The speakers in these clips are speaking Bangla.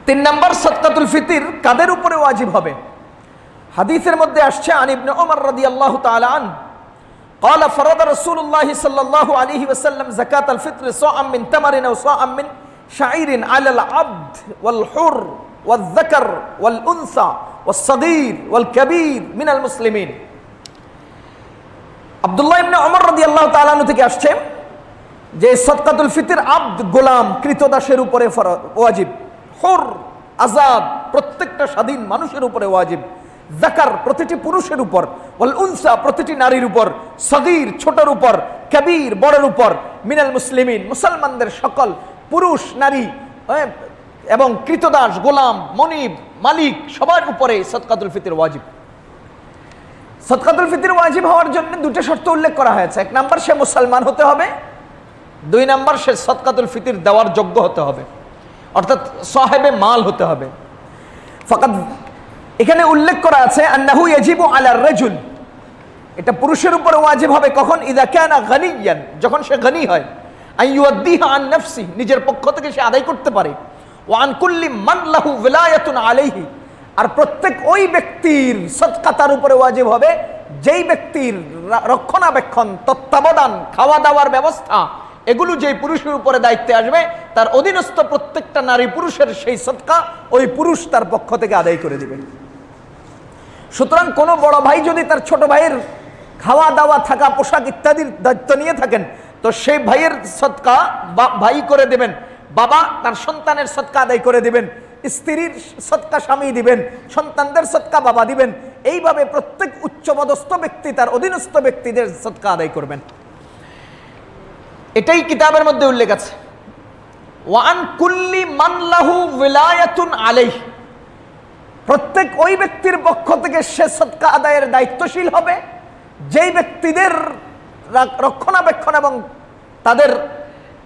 তিন নম্বর, সদকাতুল ফিতর কাদের উপরে ওয়াজিব হবে? হাদিসের মধ্যে আসছে আন ইবনে ওমর রাদিয়াল্লাহু তাআলা আন قال فرض رسول الله صلى الله عليه وسلم زكاة الفطر صاعا من تمر أو صاعا من شعير على العبد والحر والذكر والأنثى والصغير والكبير من المسلمين। আব্দুল্লাহ ইবনে ওমর রাদিয়াল্লাহু তাআলা আনহু থেকে আসছে যে সদকাতুল ফিতর আব্দ, গোলাম, কৃতদাসের উপরে ওয়াজিব, হুর আজাদ প্রত্যেকটা স্বাধীন মানুষের উপরে ওয়াজিব, যাকার প্রতিটি পুরুষের উপর, ওয়াল উনসা প্রতিটি নারীর উপর, সগীর ছোটর উপর, কবীর বড়ের উপর, মিনাল মুসলিমিন মুসলমানদের সকল পুরুষ নারী এবং কৃতদাস, গোলাম, মনিব, মালিক সবার উপরে সদকাতুল ফিতর ওয়াজিব। সদকাতুল ফিতর ওয়াজিব হওয়ার জন্য দুটো শর্ত উল্লেখ করা হয়েছে। এক নাম্বার, সে মুসলমান হতে হবে। দুই নাম্বার, সে সদকাতুল ফিতর দেওয়ার যোগ্য হতে হবে, অর্থাৎ সাহেবে মাল হতে হবে। ফাকাদ এখানে উল্লেখ করা আছে আন্নাহু ইয়াজিবু আলার রাজুল, এটা পুরুষের উপর ওয়াজিব হবে কখন? ইযা কানা গানিয়ান, যখন সে গনি হয়, আইয়ুদ্দিহা আন নাফসি, নিজের পক্ষ থেকে সে আদায় করতে পারে, ওয়া আন কুল্লি মান লাহু ওয়ালায়াতুন আলাইহি, আর প্রত্যেক ওই ব্যক্তির সদকা তার উপরে ওয়াজিব হবে যেই ব্যক্তির রক্ষণাবেক্ষণ, তত্ত্বাবধান, খাওয়া দাওয়ার ব্যবস্থা এগুলো যেই পুরুষের উপরে দায়িত্বে আসবে, তার অধীনস্থ প্রত্যেকটা নারী পুরুষের সেই সদকা ওই পুরুষ তার পক্ষ থেকে আদায় করে দিবে। সুতরাং কোনো বড় ভাই যদি তার ছোট ভাইয়ের খাওয়া দাওয়া, থাকা, পোশাক ইত্যাদির দায়িত্ব নিয়ে থাকেন, তো সেই ভাইয়ের সদকা ভাই করে দেবেন, বাবা তার সন্তানের সদকা আদায় করে দিবেন, স্ত্রীর সদকা স্বামী দিবেন, সন্তানদের সদকা বাবা দিবেন। এইভাবে প্রত্যেক উচ্চপদস্থ ব্যক্তি তার অধীনস্থ ব্যক্তিদের সদকা আদায় করবেন। এটাই কিতাবের মধ্যে উল্লেখ আছে। ওয়ান কুল্লি মান লাহু ওয়ালায়াতুন আলাইহি, প্রত্যেক ওই ব্যক্তির পক্ষ থেকে সে সদকা আদায়ের দায়িত্বশীল হবে যেই ব্যক্তিদের রক্ষণাবেক্ষণ এবং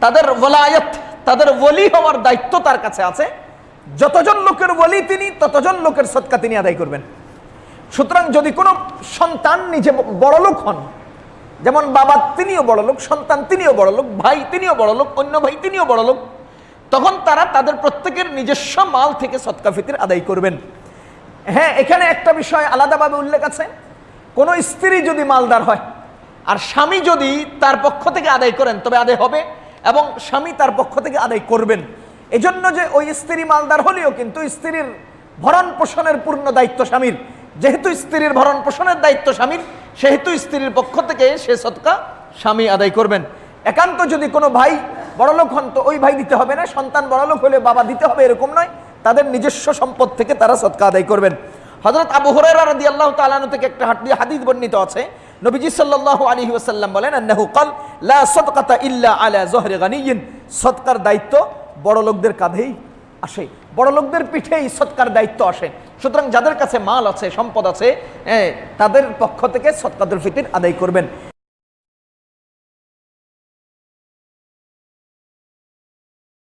তাদের ওয়ালায়াত, তাদের ওলি হওয়ার দায়িত্ব তার কাছে আছে। যতজন লোকের ওলি তিনি, ততজন লোকের সদকা তিনি আদায় করবেন। সুতরাং যদি কোনো সন্তান নিজে বড় লোক হন, যেমন বাবা তিনিও বড় লোক, সন্তান তিনিও বড় লোক, ভাই তিনিও বড় লোক, অন্য ভাই তিনিও বড় লোক, তখন তারা তাদের প্রত্যেকের নিজস্ব মাল থেকে সদকা ফিতর আদায় করবেন। হ্যাঁ, এখানে একটা বিষয় আলাদাভাবে উল্লেখ আছে, কোনো স্ত্রী যদি মালদার হয় আর স্বামী যদি তার পক্ষ থেকে আদায় করেন তবে আদায় হবে, এবং স্বামী তার পক্ষ থেকে আদায় করবেন। এজন্য যে ওই স্ত্রী মালদার হলেও কিন্তু স্ত্রীর ভরণ পোষণের পূর্ণ দায়িত্ব স্বামীর, যেহেতু স্ত্রীর ভরণ পোষণের দায়িত্ব স্বামীর, সেহেতু স্ত্রীর পক্ষ থেকে সে সদকা স্বামী আদায় করবেন। একান্ত যদি কোনো ভাই বড়লোক হন তো ওই ভাই দিতে হবে না, সন্তান বড়লোক হলে বাবা দিতে হবে এরকম নয়, তাদের নিজস্ব সম্পদ থেকে তারা সদকা আদায় করবেন। হযরত আবু হুরায়রা রাদিয়াল্লাহু তাআলা আনহু থেকে একটা হাদিস বর্ণিত আছে, নবীজি সাল্লাল্লাহু আলাইহি ওয়াসাল্লাম বলেন, আন্নাহু ক্বাল লা সাদকাতা ইল্লা আলা যহরি গানিয়্যিন, সদকার দায়িত্ব বড় লোকদের কাঁধেই আসে, বড় লোকদের পিঠেই সদকার দায়িত্ব আসে। সুতরাং যাদের কাছে মাল আছে, সম্পদ আছে, তাদের পক্ষ থেকে সদকাতুল ফিতর আদায় করবেন।